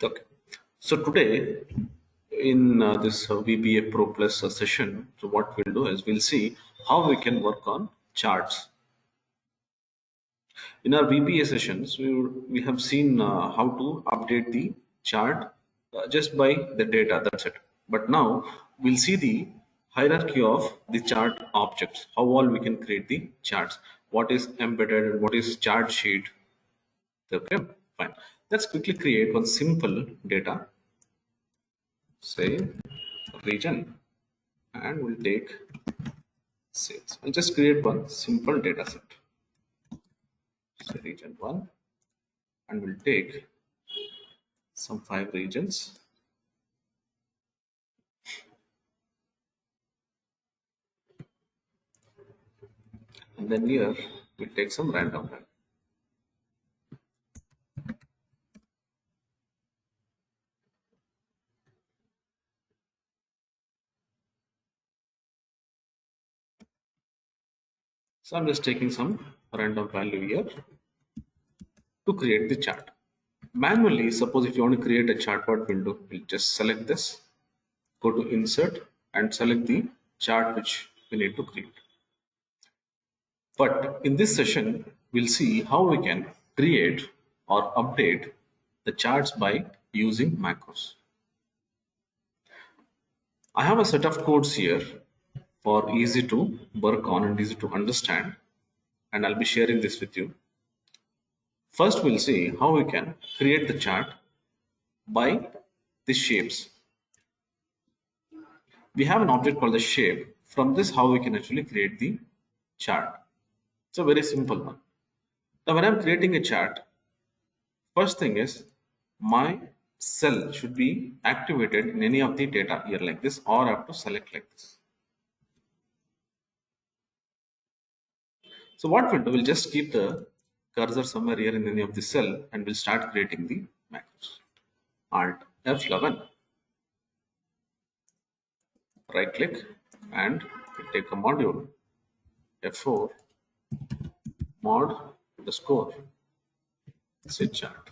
Okay. So today in this VBAPRO Plus session, so what we'll do is we'll see how we can work on charts. In our VBA sessions, we have seen how to update the chart just by the data, that's it. But now we'll see the hierarchy of the chart objects, how all we can create the charts, what is embedded and what is chart sheet. Okay, fine. Let's quickly create one simple data, say region, and we'll take sales. I'll just create one simple data set, say region 1, and we'll take some 5 regions. And then here we'll take some random value. So I'm just taking some random value here to create the chart. Manually, suppose if you want to create a chart, what we'll do, we'll just select this, go to insert and select the chart which we need to create. But in this session, we'll see how we can create or update the charts by using macros. I have a set of codes here for easy to work on and easy to understand, and I'll be sharing this with you. First, we'll see how we can create the chart by the shapes. We have an object called the shape. From this, how we can actually create the chart. It's a very simple one. Now, when I'm creating a chart, first thing is my cell should be activated in any of the data here like this, or I have to select like this. So what we'll do, we'll just keep the cursor somewhere here in any of the cell and we'll start creating the macros. Alt F11, right click, and we'll take a module, F4, mod underscore set chart,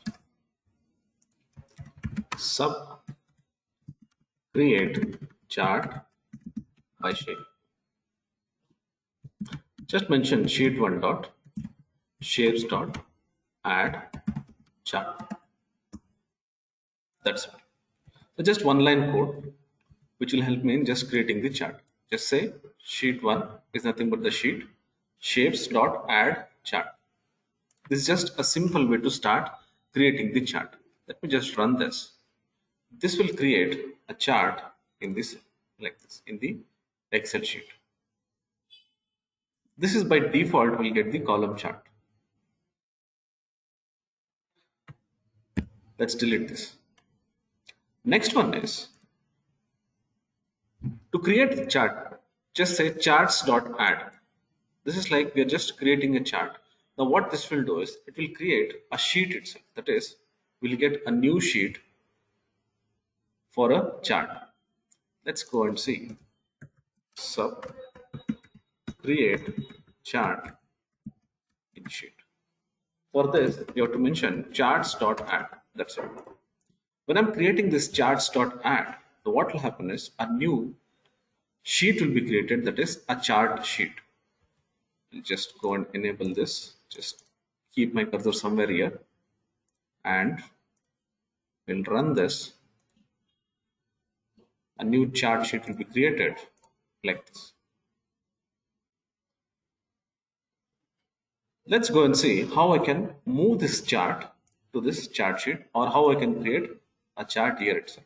sub create chart by shape. Just mention sheet 1 dot shapes dot add chart. That's it. So just one line code which will help me in just creating the chart. Just say sheet 1 is nothing but the sheet shapes dot add chart. This is just a simple way to start creating the chart. Let me just run this. This will create a chart in this like this in the Excel sheet. This is by default will get the column chart. Let's delete this. Next one is to create the chart, just say charts.add. This is like we are just creating a chart. Now what this will do is it will create a sheet itself. That is, we'll get a new sheet for a chart. Let's go and see. Sub create chart in sheet. For this, you have to mention charts.add. That's it. When I'm creating this charts.add, so what will happen is a new sheet will be created, that is a chart sheet. I'll just go and enable this. Just keep my cursor somewhere here and we'll run this. A new chart sheet will be created like this. Let's go and see how I can move this chart to this chart sheet, or how I can create a chart here itself.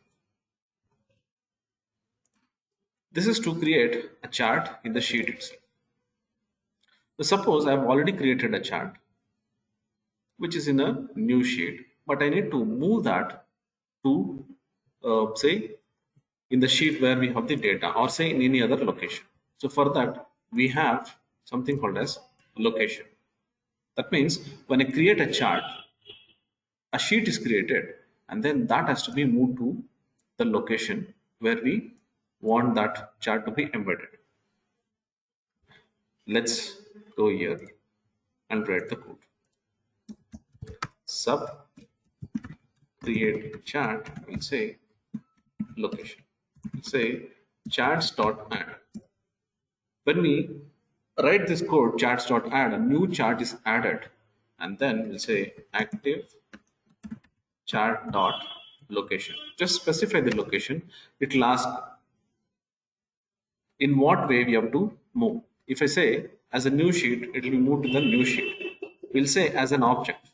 This is to create a chart in the sheet itself. So suppose I have already created a chart which is in a new sheet, but I need to move that to say in the sheet where we have the data, or say in any other location. So for that we have something called as location. That means when I create a chart, a sheet is created and then that has to be moved to the location where we want that chart to be embedded. Let's go here and write the code. Sub create chart, we'll say location. We'll say charts.add. When we write this code charts.add, a new chart is added, and then we'll say active chart dot location. Just specify the location. It will ask in what way we have to move. If I say as a new sheet, it will be moved to the new sheet. We'll say as an object,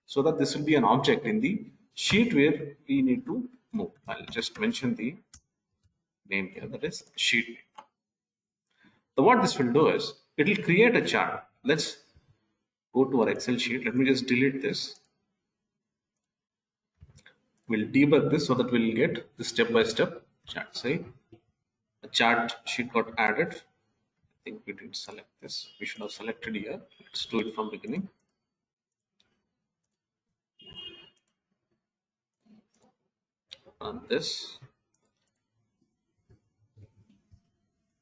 so that this will be an object in the sheet where we need to move. I'll just mention the name here, that is sheet name. So what this will do is it will create a chart. Let's go to our Excel sheet. Let me just delete this. We'll debug this so that we'll get the step-by-step chart. Say a chart sheet got added. I think we didn't select this. We should have selected here. Let's do it from beginning. Run this.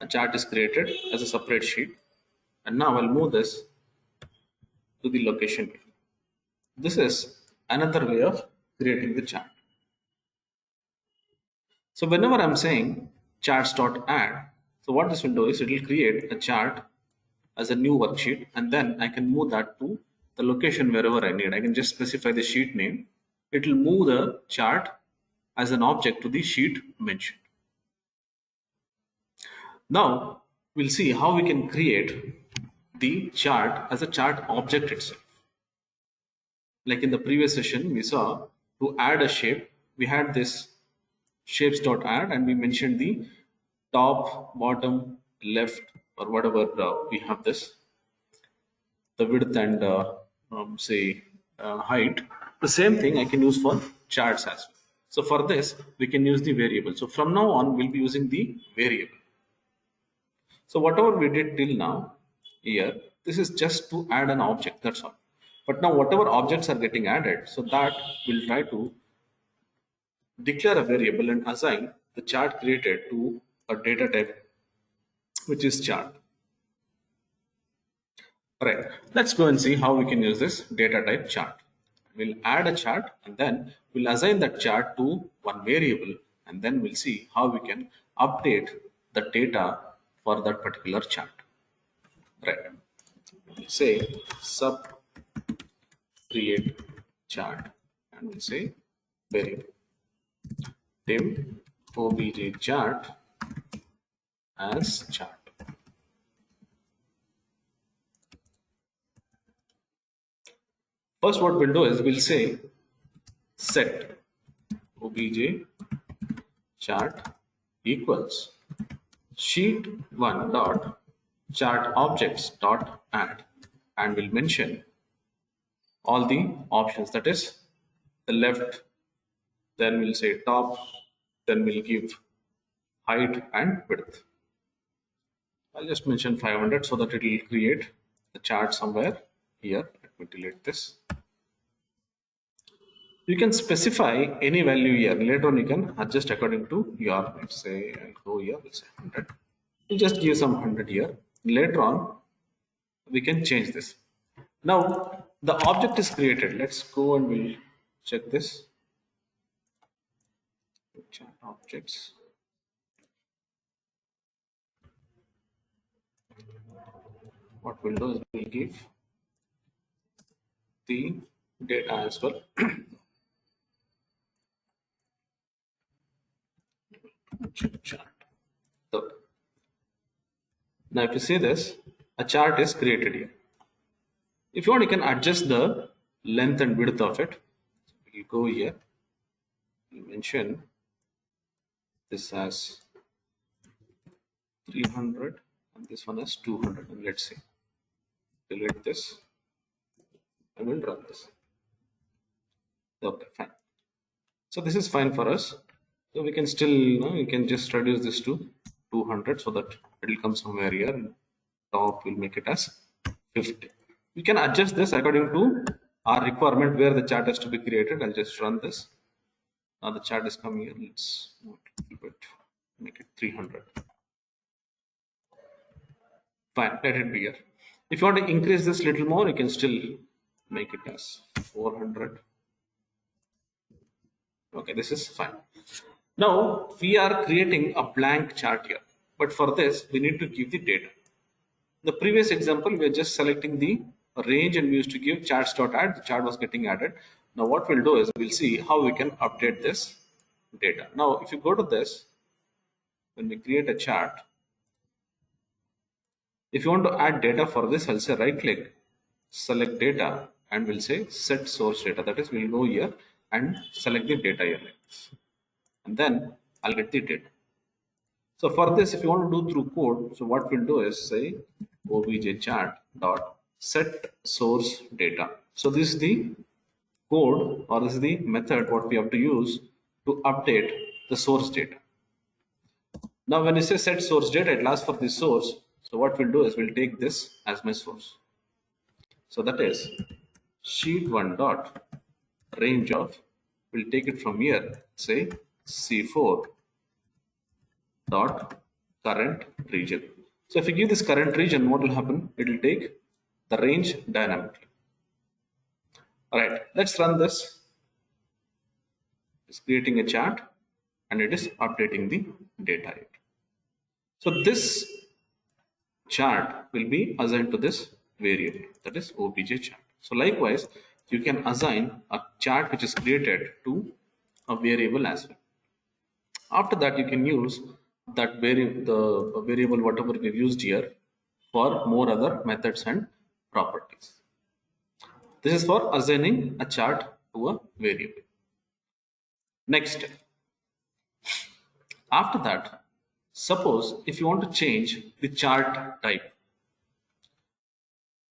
A chart is created as a separate sheet, and now I'll move this to the location. This is another way of creating the chart. So whenever I'm saying charts.add, so what this will do is it will create a chart as a new worksheet, and then I can move that to the location wherever I need. I can just specify the sheet name. It will move the chart as an object to the sheet mentioned. Now we'll see how we can create the chart as a chart object itself. Like in the previous session, we saw to add a shape, we had this shapes.add, and we mentioned the top, bottom, left, or whatever we have this, the width and say height. The same thing I can use for charts as well. So for this, we can use the variable. So from now on, we'll be using the variable. So whatever we did till now here, this is just to add an object, that's all. But now whatever objects are getting added, so that we'll try to declare a variable and assign the chart created to a data type, which is chart. Right, let's go and see how we can use this data type chart. We'll add a chart, and then we'll assign that chart to one variable, and then we'll see how we can update the data for that particular chart. Right, we'll say sub create chart, and we'll say variable dim obj chart as chart. First, what we'll do is we'll say set obj chart equals sheet 1 dot chart objects dot add, and we'll mention all the options, that is the left, then we'll say top, then we'll give height and width. I'll just mention 500 so that it will create the chart somewhere here. Let me delete this. You can specify any value here. Later on you can adjust according to your, let's say I'll go here, we'll say 100. We'll just give some 100 here. Later on we can change this. Now the object is created. Let's go and we'll check this. Chart objects. What we'll do is we'll give the data as well. Chart. So now if you see this, a chart is created here. If you want, you can adjust the length and width of it. You go here, you mention this as 300 and this one as 200, and let's say delete this and we'll run this. Okay, fine. So this is fine for us. So we can still, you can just reduce this to 200 so that it will come somewhere here, and top will make it as 50. We can adjust this according to our requirement where the chart has to be created. I'll just run this. Now the chart is coming here. Let's make it 300. Fine, let it be here. If you want to increase this little more, you can still make it as 400. Okay, this is fine. Now we are creating a blank chart here, but for this we need to give the data. The previous example, we are just selecting the range and we used to give charts.add. The chart was getting added. Now what we'll do is we'll see how we can update this data. Now if you go to this, when we create a chart, if you want to add data for this, I'll say right click, select data, and we'll say set source data. That is, we'll go here and select the data here like this. And then I'll get the data. So for this, if you want to do through code, so what we'll do is say obj chart dot set source data. So this is the code, or this is the method what we have to use to update the source data. Now when you say set source data, it asks for the source. So what we'll do is we'll take this as my source. So that is sheet 1 dot range of, we'll take it from here, say C4 dot current region. So if you give this current region, what will happen? It will take the range dynamically. All right, let's run this. It's creating a chart and it is updating the data. So this chart will be assigned to this variable, that is obj chart. So likewise, you can assign a chart which is created to a variable as well. After that, you can use that the variable whatever we've used here for more other methods and properties. This is for assigning a chart to a variable. Next, after that, suppose if you want to change the chart type.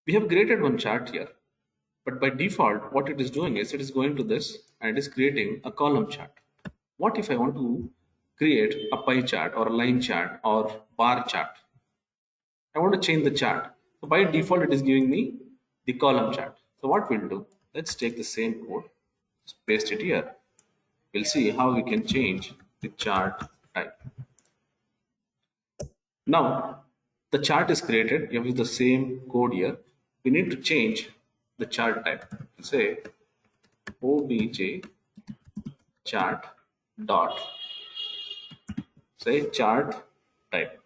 We have created one chart here, but by default, what it is doing is it is going to this and it is creating a column chart. What if I want to create a pie chart or a line chart or bar chart? I want to change the chart. So by default, it is giving me the column chart. So what we'll do, let's take the same code, paste it here. We'll see how we can change the chart type. Now, the chart is created. You have the same code here. We need to change the chart type. We'll say obj chart dot, say chart type.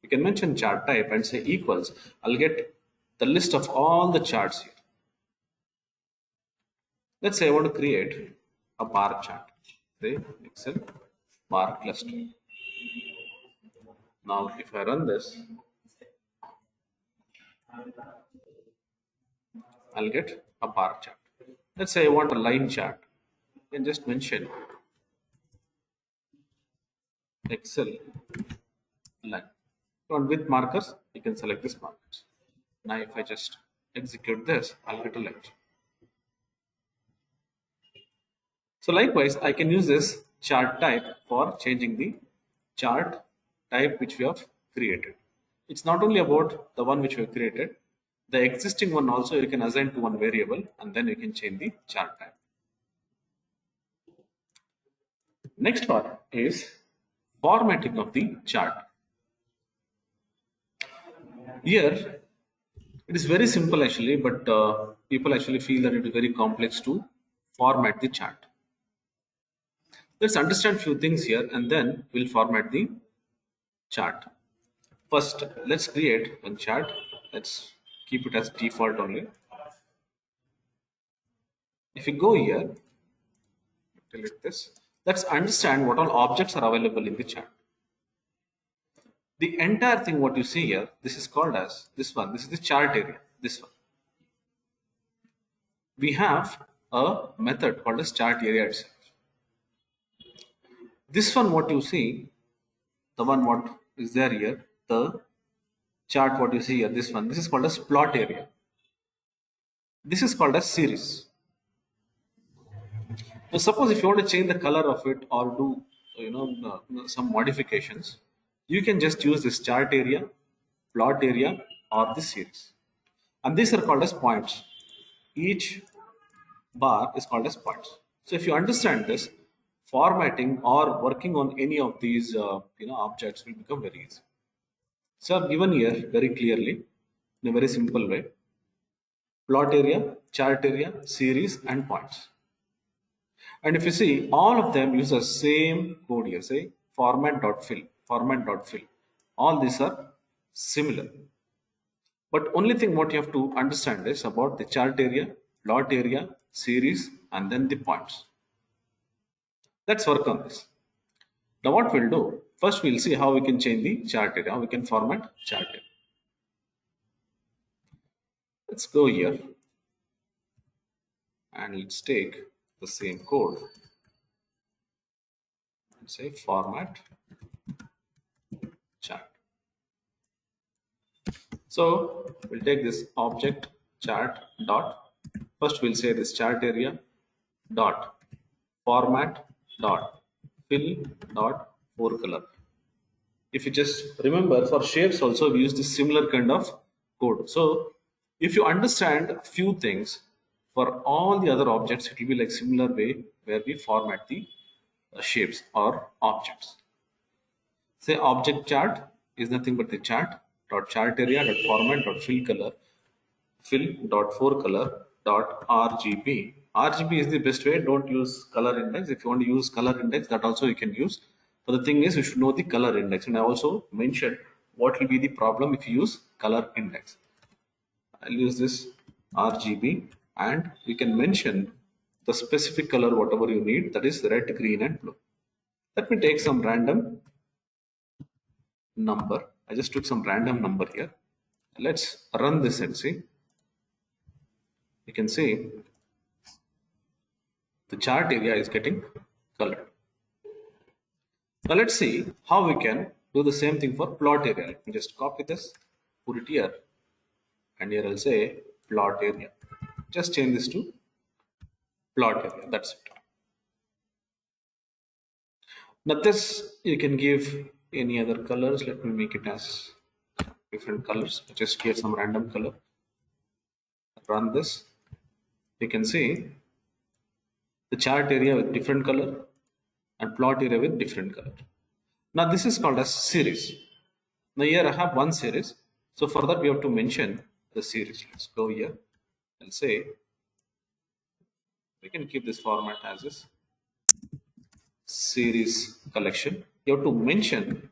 You can mention chart type and say equals. I'll get the list of all the charts here. Let's say I want to create a bar chart. Say Excel bar cluster. Now if I run this, I'll get a bar chart. Let's say I want a line chart. You can just mention Excel line. And with markers, you can select this markers. Now if I just execute this, I'll get a line. So likewise, I can use this chart type for changing the chart type which we have created. It's not only about the one which we have created, the existing one also you can assign to one variable and then you can change the chart type. Next part is formatting of the chart. Here, it is very simple actually, but people actually feel that it is very complex to format the chart. Let's understand few things here and then we'll format the chart. First, let's create one chart. Let's keep it as default only. If you go here, delete this. Let's understand what all objects are available in the chart. The entire thing what you see here, this is called as this one. This is the chart area, this one. We have a method called as chart area itself. This one what you see, the one what is there here, the chart what you see here, this one, this is called as plot area. This is called as series. Now suppose if you want to change the color of it or do some modifications, you can just use this chart area, plot area or this series. And these are called as points. Each bar is called as points. So if you understand this, formatting or working on any of these objects will become very easy. So I've given here very clearly in a very simple way: plot area, chart area, series and points. And if you see, all of them use the same code here, say format.fill, format.fill. All these are similar. But only thing what you have to understand is about the chart area, plot area, series, and then the points. Let's work on this. Now what we'll do, first we'll see how we can change the chart area, how we can format chart area. Let's go here and let's take the same code and say format chart. So we'll take this object chart dot, first we'll say this chart area dot format dot fill dot forecolor. If you just remember, for shapes also we use this similar kind of code. So if you understand a few things, for all the other objects it will be like similar way where we format the shapes or objects. Say object chart is nothing but the chart dot chart area dot format dot fill dot forecolor dot RGB. RGB is the best way. Don't use color index. If you want to use color index, that also you can use. But the thing is, you should know the color index. And I also mentioned what will be the problem if you use color index. I'll use this RGB, and you can mention the specific color whatever you need, that is red, green, and blue. Let me take some random number. I just took some random number here. Let's run this and see. You can see the chart area is getting colored. Now let's see how we can do the same thing for plot area. Let me just copy this, put it here, and here I'll say plot area. Just change this to plot area. That's it. Now this you can give any other colors. Let me make it as different colors. Just give some random color. Run this. You can see the chart area with different color and plot area with different color. Now this is called as series. Now here I have one series. So for that we have to mention the series. Let's go here and say we can keep this format as this series collection. You have to mention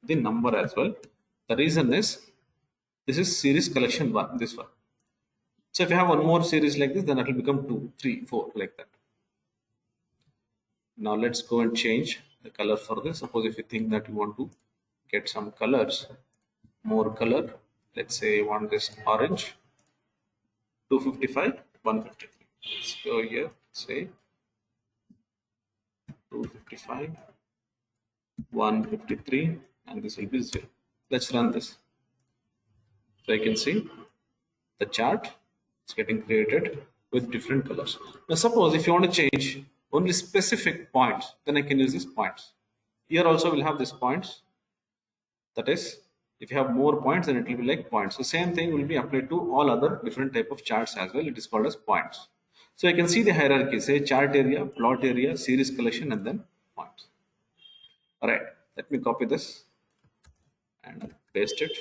the number as well. The reason is this is series collection 1, this one. So if you have one more series like this, then it will become 2, 3, 4 like that. Now let's go and change the color for this. Suppose if you think that you want to get some colors, more color, let's say you want this orange, 255, 153. Let's go here, say 255, 153, and this will be 0. Let's run this. So you can see the chart is getting created with different colors. Now suppose if you want to change only specific points, then I can use these points. Here also we'll have these points. That is, if you have more points, then it will be like points. So same thing will be applied to all other different type of charts as well. It is called as points. So you can see the hierarchy, say chart area, plot area, series collection, and then points. All right, let me copy this and paste it.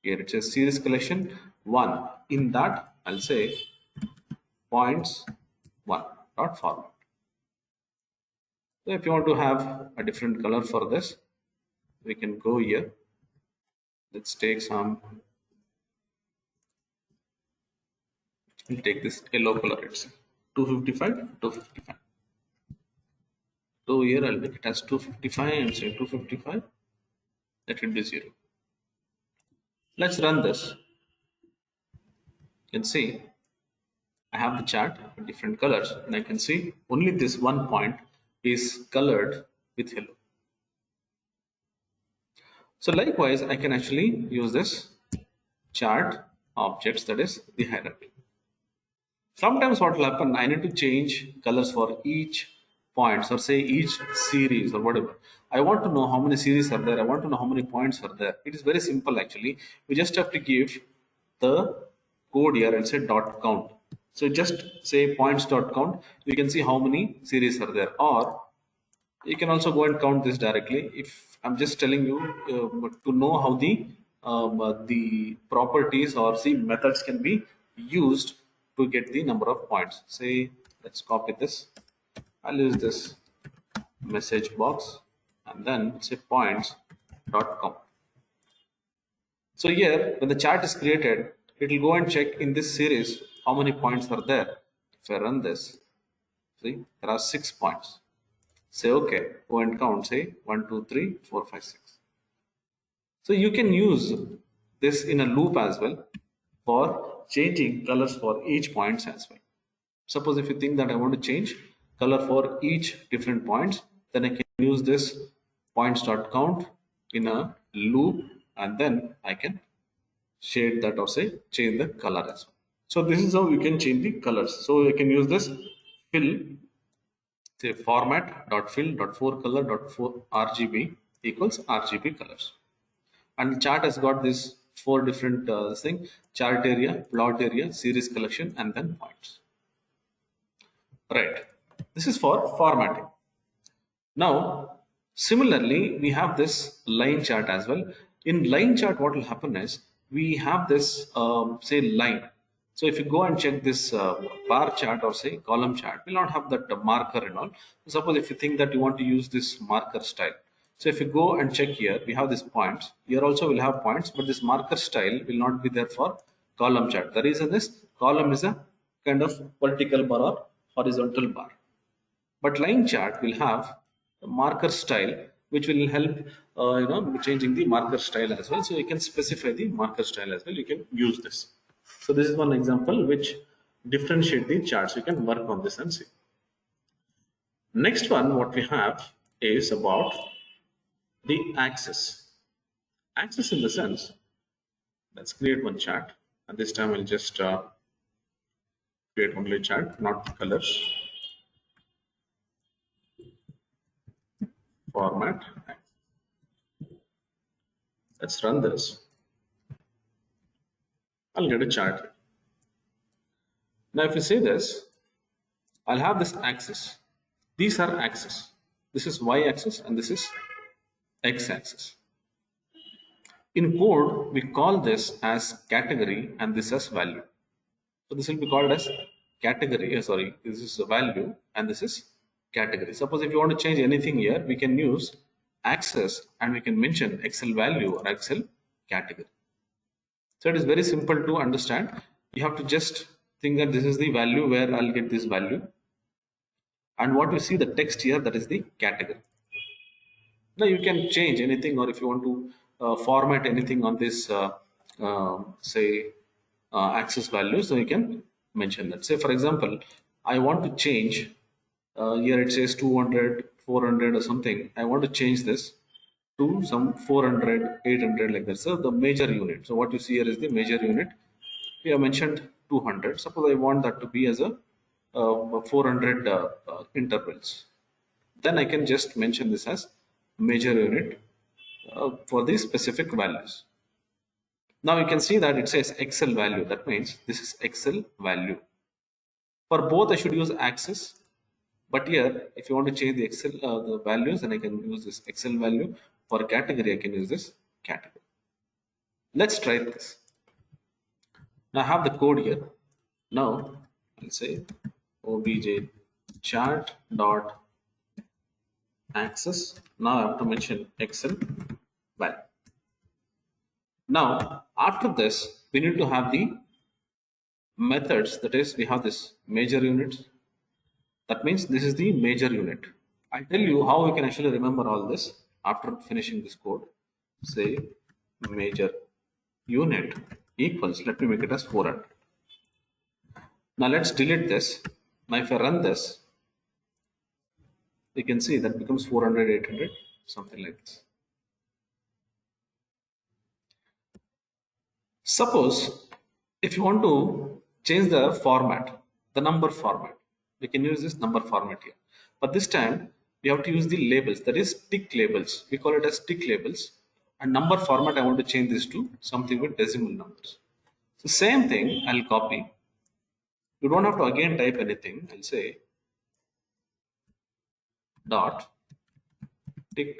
Here it says series collection 1. In that, I'll say points 1 dot format. So if you want to have a different color for this, we can go here. Let's take some. We'll take this yellow color. It's 255, 255. So here I'll make it as 255 and say 255. That will be 0. Let's run this. You can see I have the chart with different colors, and I can see only this one point is colored with yellow. So likewise, I can actually use this chart objects, that is the hierarchy. Sometimes what will happen, I need to change colors for each points or say each series or whatever. I want to know how many series are there. I want to know how many points are there. It is very simple actually. We just have to give the code here and say dot count. So just say points dot count. You can see how many series are there, or you can also go and count this directly. If I'm just telling you to know how the properties or the methods can be used to get the number of points. Say let's copy this I'll use this message box and then say points.com. So here, when the chart is created, it will go and check in this series how many points are there. If I run this, see, there are 6 points. Say okay, go and count, say 1, 2, 3, 4, 5, 6. So you can use this in a loop as well for changing colors for each points as well. Suppose if you think that I want to change color for each different points, then I can use this points.count in a loop and then I can shade that or say change the color as well. So this is how you can change the colors. So you can use this fill, say format.fill.4color.4 RGB equals RGB colors. And the chart has got this 4 different thing: chart area, plot area, series collection, and then points. Right. This is for formatting. Now, similarly, we have this line chart as well. In line chart, what will happen is we have this, say, line. So if you go and check this bar chart or say column chart, will not have that marker and all. Suppose if you think that you want to use this marker style. So if you go and check here, we have these points. Here also will have points, but this marker style will not be there for column chart. The reason is column is a kind of vertical bar or horizontal bar. But line chart will have a marker style, which will help changing the marker style as well. So you can specify the marker style as well. You can use this. So this is one example which differentiate the charts. You can work on this and see. Next one, what we have is about the axis. Axis in the sense, let's create one chart. And this time I'll just create only chart, not colors. Format. Let's run this. I'll get a chart. Now, if you see this, I'll have this axis. These are axes. This is y-axis and this is x-axis. In code, we call this as category and this as value. So this will be called as category. This is a value and this is category. Suppose if you want to change anything here, we can use axis and we can mention Excel value or Excel category. So it is very simple to understand. You have to just think that this is the value where I'll get this value. And what you see the text here, that is the category. Now you can change anything, or if you want to format anything on this, axis value, so you can mention that. Say for example, I want to change, here it says 200, 400 or something. I want to change this to some 400, 800 like that. So the major unit. So what you see here is the major unit. We have mentioned 200. Suppose I want that to be as a 400 intervals. Then I can just mention this as major unit for these specific values. Now you can see that it says Excel value. That means this is Excel value. For both, I should use axis. But here, if you want to change the Excel the values, then I can use this Excel value. For category, I can use this category. Let's try this. Now I have the code here. Now I'll say obj chart dot axis. Now I have to mention Excel value. Now after this, we need to have the methods. That is, we have this major units. That means this is the major unit. I'll tell you how we can actually remember all this after finishing this code. Say major unit equals, let me make it as 400. Now let's delete this. Now if I run this, you can see that becomes 400, 800, something like this. Suppose if you want to change the format, the number format, we can use this number format here. But this time we have to use the labels, that is tick labels. We call it as tick labels. And number format, I want to change this to something with decimal numbers. So same thing, I'll copy. You don't have to again type anything. I'll say dot tick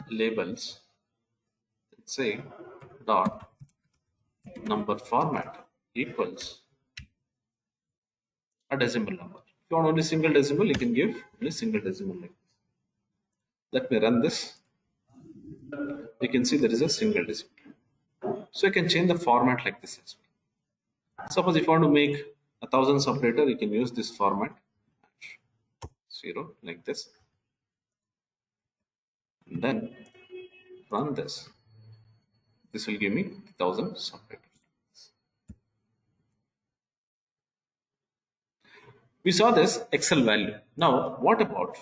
labels. Let's say dot number format equals a decimal number. you want only single decimal, you can give only single decimal like this. Let me run this. You can see there is a single decimal. So you can change the format like this as well. Suppose if you want to make 1,000 separator, you can use this format 0 like this, and then run this. This will give me 1,000 separators. We saw this Excel value. Now, what about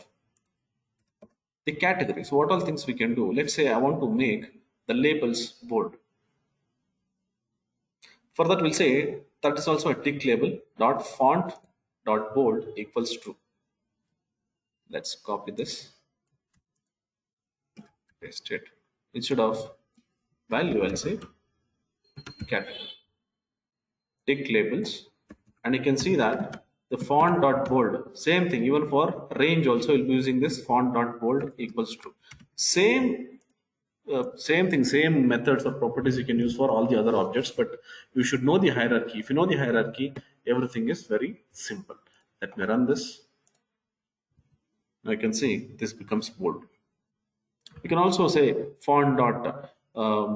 the categories? What all things we can do? Let's say I want to make the labels bold. For that, we'll say that is also a tick label dot font dot bold equals true. Let's copy this, paste it. Instead of value, I'll say category. Tick labels, and you can see that the font dot bold, same thing, even for range also we'll be using this font dot bold equals true. Same thing, same methods or properties you can use for all the other objects, but you should know the hierarchy. If you know the hierarchy, everything is very simple. Let me run this. Now you can see this becomes bold. You can also say font dot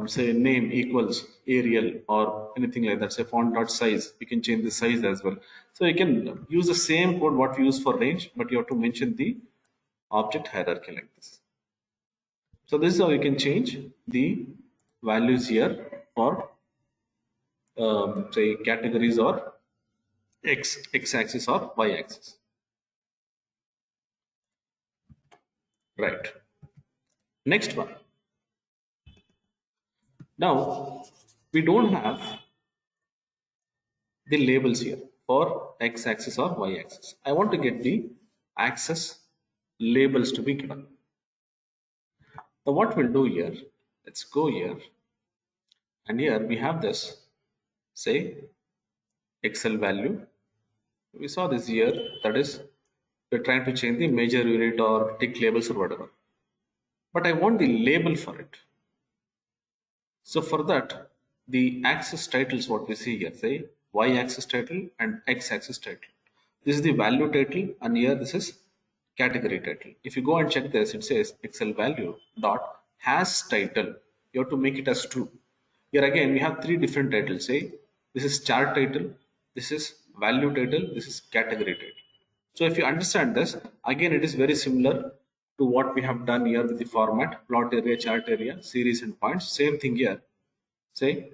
say name equals Arial or anything like that. Say font dot size. You can change the size as well. So you can use the same code what we use for range, but you have to mention the object hierarchy like this. So this is how you can change the values here for say categories or x axis or y axis. Right. Next one. Now we don't have the labels here for x axis or y axis. I want to get the axis labels to be given. So what we'll do here, let's go here, and here we have this, say Excel value. We saw this here, that is we're trying to change the major unit or tick labels or whatever, but I want the label for it. So for that, the axis titles what we see here, say y axis title and x axis title. This is the value title, and here this is category title. If you go and check this, it says Excel value dot has title. You have to make it as true. Here again we have three different titles. Say this is chart title, this is value title, this is category title. So if you understand this, again it is very similar to what we have done here with the format, plot area, chart area, series and points. Same thing here. Say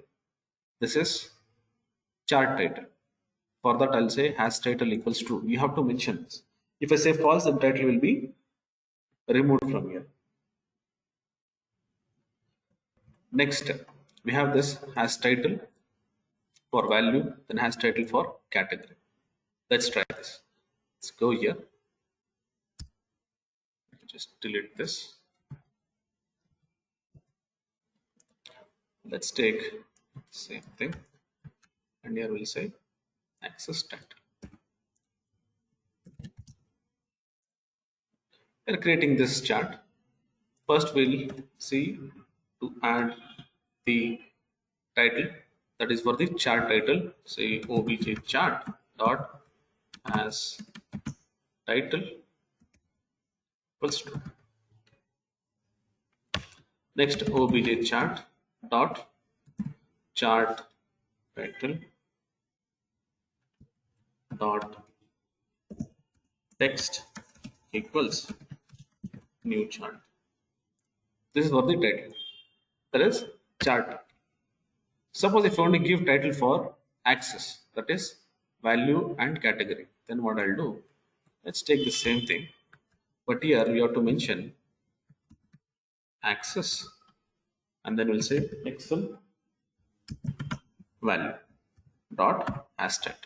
this is chart title. For that I'll say has title equals true. You have to mention this. If I say false, the title will be removed from here. Next, we have this has title for value, then has title for category. Let's try this. Let's go here. Just delete this. Let's take same thing, and here we'll say access title. We're creating this chart. First, we'll see to add the title, that is for the chart title. Say obj chart dot as title equals to. Next, obj chart dot chart title dot text equals new chart. This is for the title, that is chart. Suppose if I want to give title for axis, that is value and category, then what I'll do, let's take the same thing, but here we have to mention axis, and then we'll say Excel value dot as title,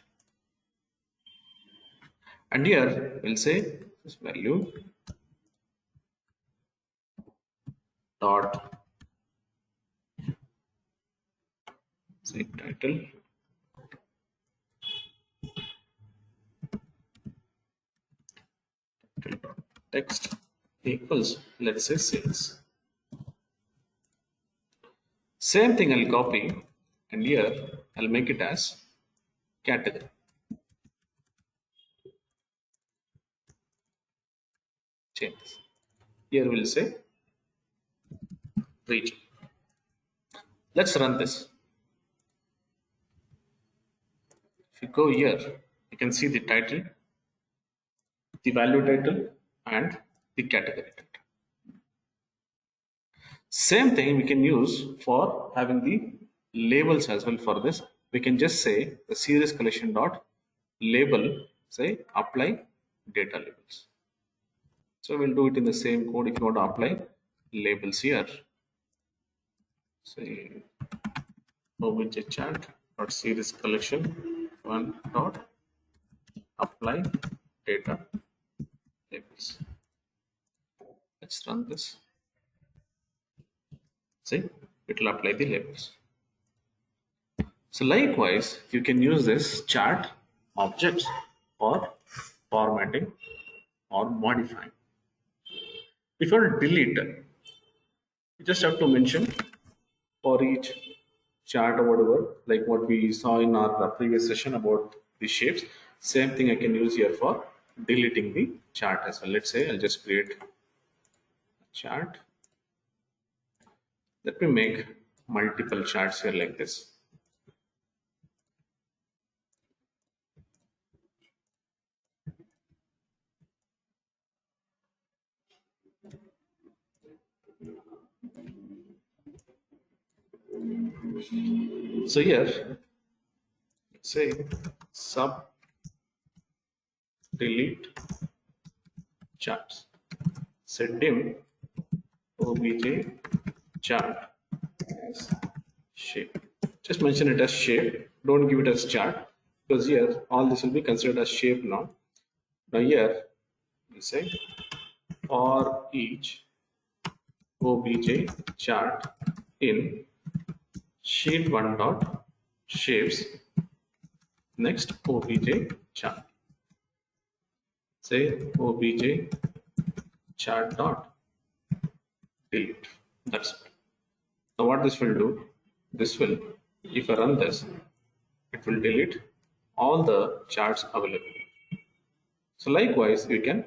and here we'll say this value dot say title text equals, let's say sales. Same thing I'll copy, and here I'll make it as category. change this. Here we'll say region. Let's run this. If you go here, you can see the title, the value title, and the category title. Same thing we can use for having the labels as well. For this, we can just say the series collection dot label, say apply data labels. So we'll do it in the same code. If you want to apply labels here, say obj chart dot series collection one dot apply data labels. Let's run this. See, it will apply the labels. So likewise, you can use this chart objects for formatting or modifying. If you want to delete, you just have to mention for each chart or whatever, like what we saw in our previous session about the shapes. Same thing I can use here for deleting the chart as well. Let's say I'll just create a chart. Let me make multiple charts here like this. So here, say sub delete charts. Set dim obj chart as shape. Just mention it as shape. Don't give it as chart, because here all this will be considered as shape now. Now here we say for each obj chart in sheet 1 dot shapes, next obj chart, say obj chart dot delete. That's it. Now what this will do, this will, if I run this, it will delete all the charts available. So likewise, we can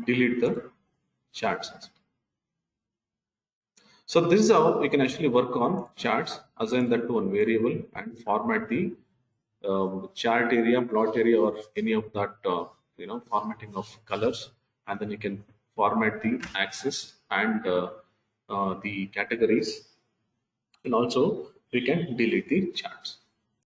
delete the charts as well. So this is how we can actually work on charts, assign that to one variable and format the chart area, plot area, or any of that formatting of colors, and then you can format the axis and the categories, and also we can delete the charts.